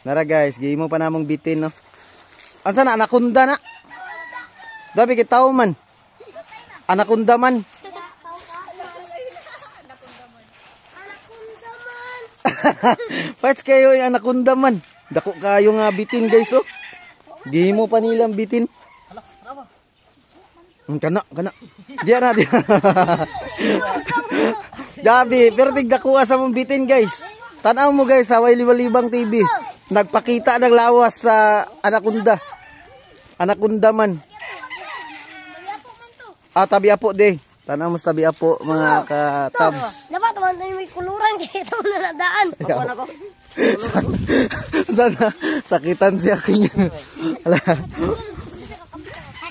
Nara guys, gihimo pa namong bitin no. Ansa na anakonda na? Dabi kitaw man. Anakonda man. Pats kayo yung anakonda man. Dako kayo nga bitin guys oh. Gihimo pa nilang bitin. Kana. Diya na. Dabi, pero tigdakuha sa mong bitin guys. Tanaw mo guys, sa Libalibang TV. Nagpakita ng lawas sa anakonda. Anakonda man. Tabi apo de. Tanaw mo sa tabi apo mga ka-tabs. Dapat naman tayo may kuluran kaya ito naladaan. Papuan ako. Sakitan siya kanya.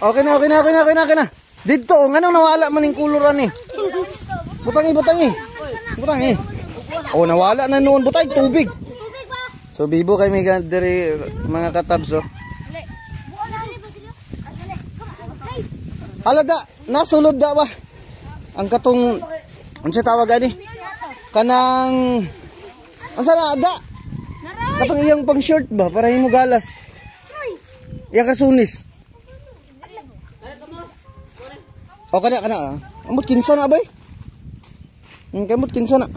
Okay na. Dito, anong nawala man yung kuluran eh. Butang eh. Oh, nawala na noon. Butay, tubig. So, bibo kay may diri mga katabs, oh. Halada, nasulod da ba? Ang katong, ano siya tawag ani? Kanang, ang sana ada? Katong iyang pang short ba? Para himo galas. Iyang kasunis. O, kana. Amot kinsa na ba eh? Kamot kinsa na.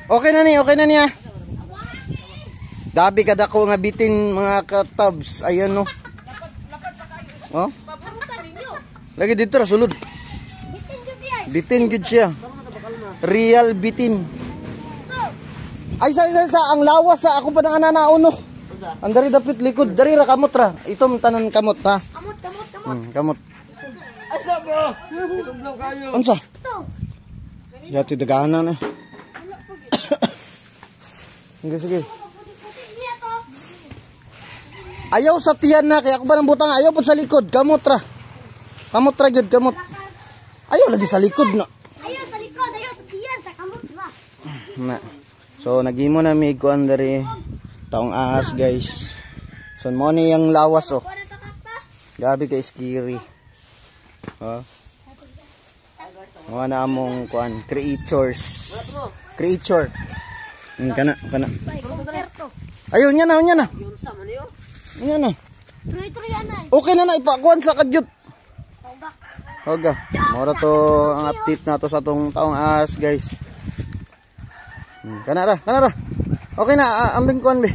Okay na niya. Dabi kada ko nga bitin mga katabs. Ayan no. Oh? Lagi dito ra sulod. Bitin gud siya. Real bitin. Ay sa ang lawas sa ako pa nang ananaon no. Ang dari dapit likod, dari ra kamot ra. Itom tanan kamot ha. Kamot. Asa bro? Itublaw kayo. Unsa? Yati dagahanan eh. Sige. Ayaw sa tiyan na, kaya ako ba ng butang, ayaw po sa likod, kamot ra gyud, kamot. Ayaw lagi sa likod na. Ayaw sa likod, ayaw sa tiyan, sa kamot ba? Na. So, nagimo na may kuan dari taong ahas guys. So, mo ni yung lawas oh. Gabi ka scary. Oh. Mga na among kuan, creature. Kana. Ayun niya na. Yan na. Okay na ipakuan sa kadyot. Hoga. Mora to ang update nato sa tong taong ahas guys. Kana ra. Okay na ambing kuan be.